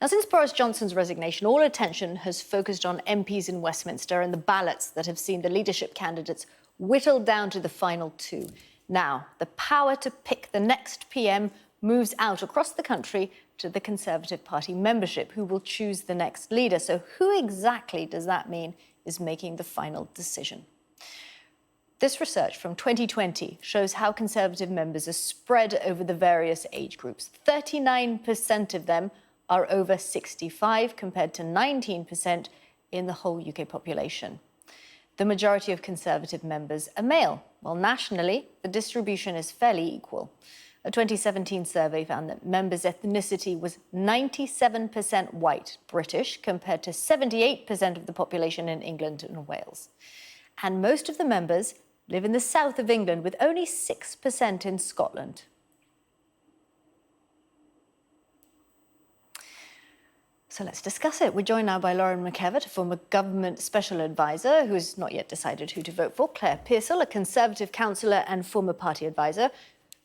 Now, since Boris Johnson's resignation, all attention has focused on MPs in Westminster and the ballots that have seen the leadership candidates whittled down to the final two. Now, the power to pick the next PM moves out across the country to the Conservative Party membership, who will choose the next leader. So who exactly does that mean is making the final decision? This research from 2020 shows how Conservative members are spread over the various age groups. 39% of them are over 65, compared to 19% in the whole UK population. The majority of Conservative members are male, while nationally, the distribution is fairly equal. A 2017 survey found that members' ethnicity was 97% white British, compared to 78% of the population in England and Wales. And most of the members live in the south of England, with only 6% in Scotland. So let's discuss it. We're joined now by Lauren McKevitt, a former government special advisor who has not yet decided who to vote for, Claire Pearsall, a Conservative councillor and former party advisor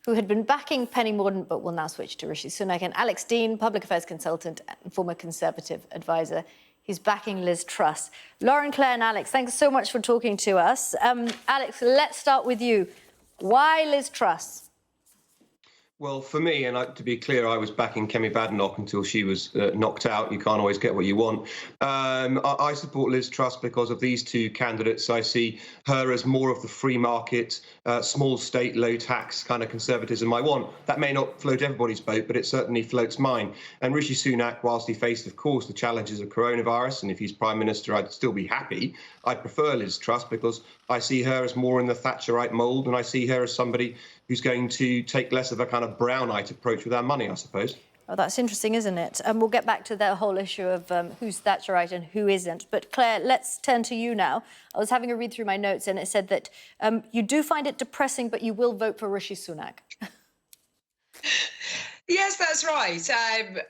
who had been backing Penny Mordaunt but will now switch to Rishi Sunak, and Alex Dean, public affairs consultant and former Conservative advisor. He's backing Liz Truss. Lauren, Claire and Alex, thanks so much for talking to us. Alex, let's start with you. Why Liz Truss? Well, for me, and to be clear, I was backing Kemi Badenoch until she was knocked out. You can't always get what you want. I support Liz Truss because of these two candidates. I see her as more of the free market, small state, low tax kind of conservatism I want. That may not float everybody's boat, but it certainly floats mine. And Rishi Sunak, whilst he faced, of course, the challenges of coronavirus, and if he's Prime Minister, I'd still be happy. I'd prefer Liz Truss because I see her as more in the Thatcherite mould, and I see her as somebody who's going to take less of a kind of Brownite approach with our money, I suppose. Oh, that's interesting, isn't it? And we'll get back to the whole issue of who's Thatcherite and who isn't. But Claire, let's turn to you now. I was having a read through my notes and it said that you do find it depressing, but you will vote for Rishi Sunak. Yes, that's right.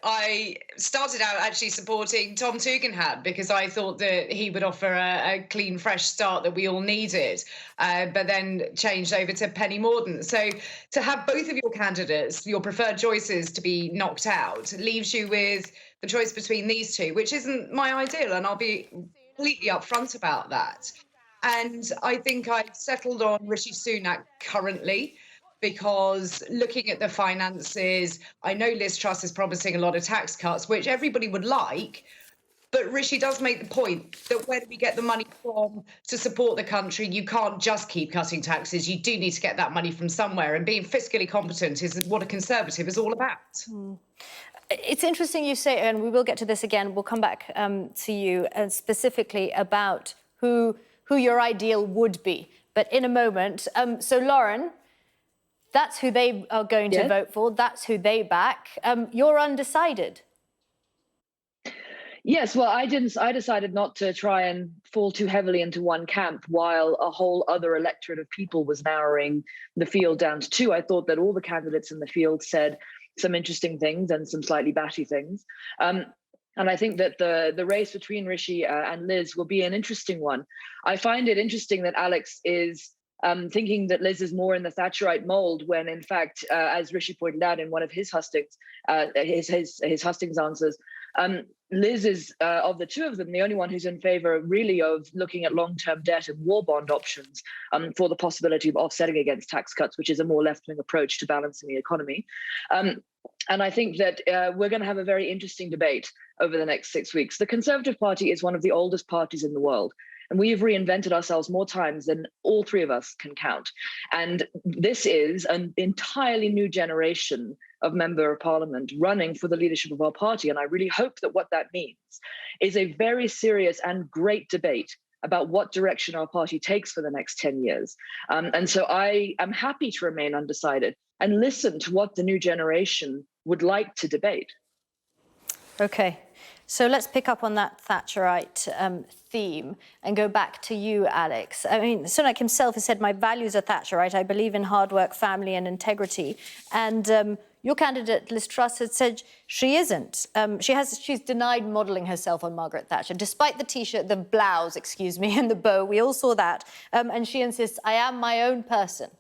I started out actually supporting Tom Tugendhat because I thought that he would offer a clean, fresh start that we all needed, but then changed over to Penny Mordaunt. So to have both of your candidates, your preferred choices, to be knocked out leaves you with the choice between these two, which isn't my ideal, and I'll be completely upfront about that. And I think I've settled on Rishi Sunak currently, because looking at the finances, I know Liz Truss is promising a lot of tax cuts, which everybody would like, but Rishi does make the point that where do we get the money from to support the country? You can't just keep cutting taxes. You do need to get that money from somewhere, and being fiscally competent is what a Conservative is all about. It's interesting you say, and we will get to this again, we'll come back to you, and specifically about who your ideal would be, but in a moment. So Lauren, that's who they are going to vote for. That's who they back. You're undecided. Yes, well, I decided not to try and fall too heavily into one camp while a whole other electorate of people was narrowing the field down to two. I thought that all the candidates in the field said some interesting things and some slightly batty things. And I think that the race between Rishi and Liz will be an interesting one. I find it interesting that Alex is thinking that Liz is more in the Thatcherite mold, when in fact, as Rishi pointed out in one of his hustings, his hustings answers, Liz is, of the two of them, the only one who's in favour really of looking at long-term debt and war bond options for the possibility of offsetting against tax cuts, which is a more left-wing approach to balancing the economy. And I think that we're going to have a very interesting debate over the next 6 weeks. The Conservative Party is one of the oldest parties in the world, and we have reinvented ourselves more times than all three of us can count. And this is an entirely new generation of Member of Parliament running for the leadership of our party. And I really hope that what that means is a very serious and great debate about what direction our party takes for the next 10 years. And so I am happy to remain undecided and listen to what the new generation would like to debate. Okay. So let's pick up on that Thatcherite theme and go back to you, Alex. I mean, Sunak himself has said, my values are Thatcherite. I believe in hard work, family and integrity. And your candidate, Liz Truss, had said she isn't. She's denied modelling herself on Margaret Thatcher, despite the T-shirt, the blouse, excuse me, and the bow. We all saw that. And she insists, I am my own person.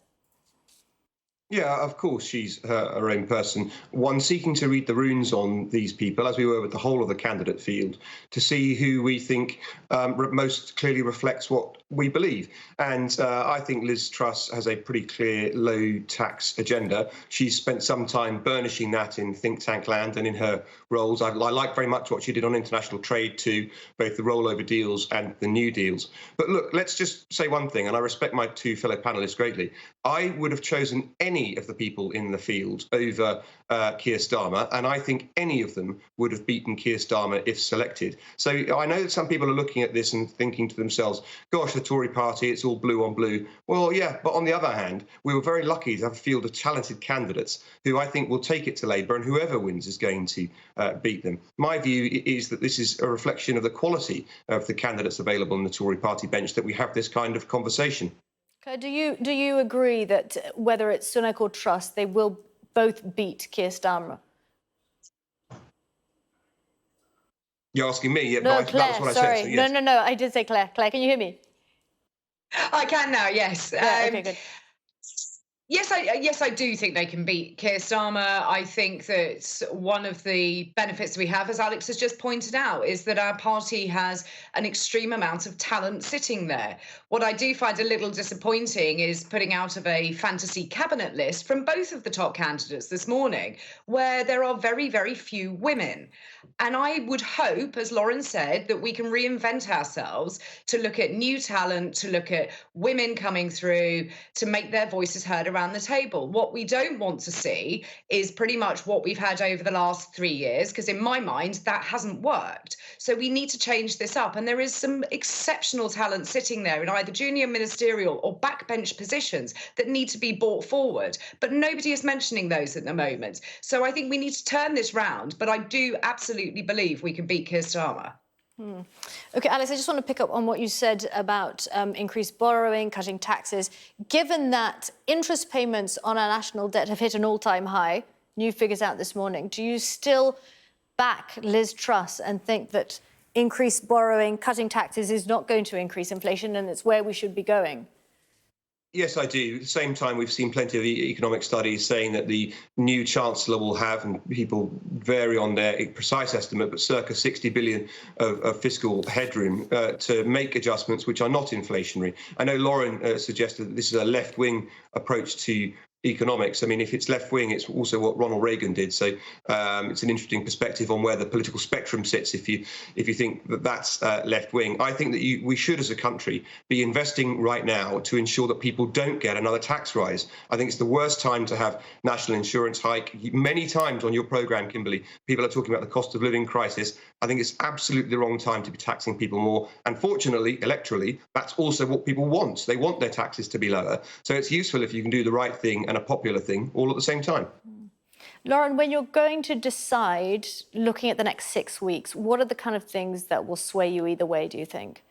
Yeah, of course, she's her own person. One seeking to read the runes on these people, as we were with the whole of the candidate field, to see who we think most clearly reflects what we believe. And I think Liz Truss has a pretty clear low tax agenda. She's spent some time burnishing that in think tank land and in her roles. I like very much what she did on international trade too, both the rollover deals and the new deals. But look, let's just say one thing, and I respect my two fellow panelists greatly. I would have chosen any of the people in the field over Keir Starmer, and I think any of them would have beaten Keir Starmer if selected. So I know that some people are looking at this and thinking to themselves, gosh, the Tory party, it's all blue on blue. Well, yeah, but on the other hand, we were very lucky to have a field of talented candidates who I think will take it to Labour, and whoever wins is going to beat them. My view is that this is a reflection of the quality of the candidates available on the Tory party bench that we have this kind of conversation. Claire, do you agree that whether it's Sunak or Truss, they will both beat Keir Starmer? You're asking me? Yeah, No, but Claire, that's what sorry. I said. So yes. No, I did say Claire. Claire, can you hear me? I can now, yes. Yeah, okay, good. Yes, I do think they can beat Keir Starmer. I think that one of the benefits we have, as Alex has just pointed out, is that our party has an extreme amount of talent sitting there. What I do find a little disappointing is putting out of a fantasy cabinet list from both of the top candidates this morning, where there are very, very few women. And I would hope, as Lauren said, that we can reinvent ourselves to look at new talent, to look at women coming through, to make their voices heard around the table. What we don't want to see is pretty much what we've had over the last 3 years, because in my mind, that hasn't worked. So we need to change this up. And there is some exceptional talent sitting there in either junior ministerial or backbench positions that need to be brought forward. But nobody is mentioning those at the moment. So I think we need to turn this round. But I do absolutely believe we can beat Keir Starmer. OK, Alex, I just want to pick up on what you said about increased borrowing, cutting taxes. Given that interest payments on our national debt have hit an all-time high, new figures out this morning, do you still back Liz Truss and think that increased borrowing, cutting taxes is not going to increase inflation and it's where we should be going? Yes, I do. At the same time, we've seen plenty of economic studies saying that the new Chancellor will have, and people vary on their precise estimate, but circa 60 billion of fiscal headroom to make adjustments which are not inflationary. I know Lauren suggested that this is a left-wing approach to economics. I mean, if it's left wing, it's also what Ronald Reagan did. So it's an interesting perspective on where the political spectrum sits. If you think that that's left wing, I think that we should, as a country, be investing right now to ensure that people don't get another tax rise. I think it's the worst time to have national insurance hike. Many times on your programme, Kimberly, people are talking about the cost of living crisis. I think it's absolutely the wrong time to be taxing people more. And fortunately, electorally, that's also what people want. They want their taxes to be lower. So it's useful if you can do the right thing and a popular thing all at the same time. Lauren, when you're going to decide, looking at the next 6 weeks, what are the kind of things that will sway you either way, do you think?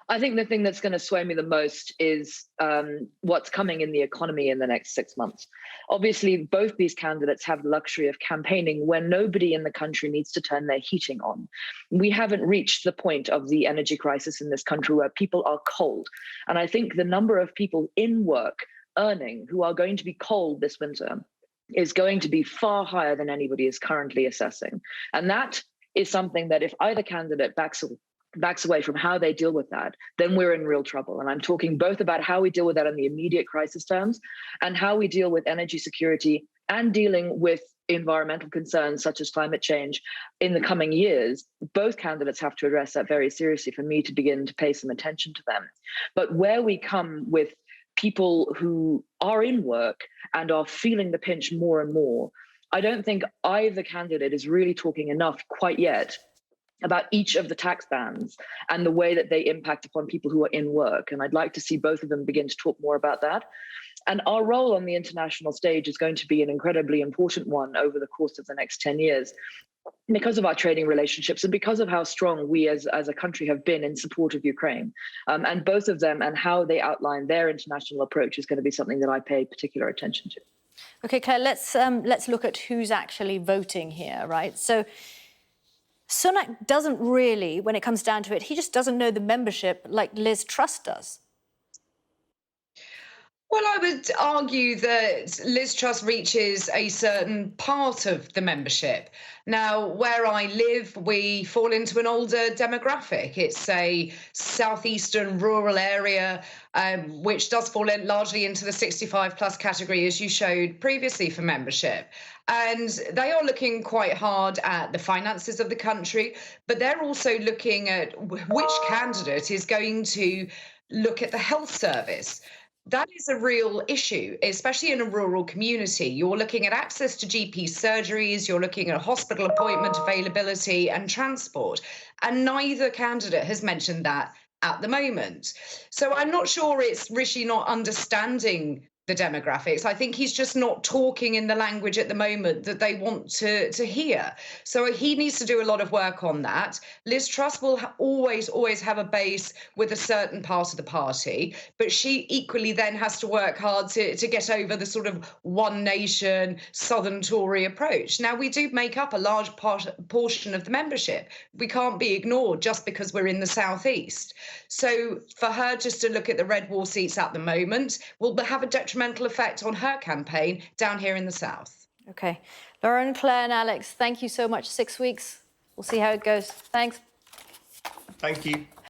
I think the thing that's going to sway me the most is what's coming in the economy in the next 6 months. Obviously, both these candidates have the luxury of campaigning when nobody in the country needs to turn their heating on. We haven't reached the point of the energy crisis in this country where people are cold. And I think the number of people in work earning who are going to be cold this winter is going to be far higher than anybody is currently assessing. And that is something that if either candidate backs away from how they deal with that, then we're in real trouble. And I'm talking both about how we deal with that in the immediate crisis terms and how we deal with energy security and dealing with environmental concerns such as climate change in the coming years. Both candidates have to address that very seriously for me to begin to pay some attention to them. But where we come with people who are in work and are feeling the pinch more and more, I don't think either candidate is really talking enough quite yet about each of the tax bands and the way that they impact upon people who are in work. And I'd like to see both of them begin to talk more about that. And our role on the international stage is going to be an incredibly important one over the course of the next 10 years because of our trading relationships and because of how strong we as a country have been in support of Ukraine. And both of them and how they outline their international approach is going to be something that I pay particular attention to. OK, Claire, let's look at who's actually voting here, right? So Sunak doesn't really, when it comes down to it, he just doesn't know the membership like Liz Truss does. Well, I would argue that Liz Truss reaches a certain part of the membership. Now, where I live, we fall into an older demographic. It's a southeastern rural area, which does fall in largely into the 65 plus category, as you showed previously for membership. And they are looking quite hard at the finances of the country, but they're also looking at which candidate is going to look at the health service. That is a real issue, especially in a rural community. You're looking at access to GP surgeries, you're looking at hospital appointment availability and transport. And neither candidate has mentioned that at the moment. So I'm not sure it's Rishi not understanding the demographics. I think he's just not talking in the language at the moment that they want to hear. So he needs to do a lot of work on that. Liz Truss will always have a base with a certain part of the party, but she equally then has to work hard to get over the sort of one nation Southern Tory approach. Now, we do make up a large portion of the membership. We can't be ignored just because we're in the southeast. So for her just to look at the red wall seats at the moment will have a detrimental effect on her campaign down here in the south. OK. Lauren, Claire and Alex, thank you so much. 6 weeks. We'll see how it goes. Thanks. Thank you.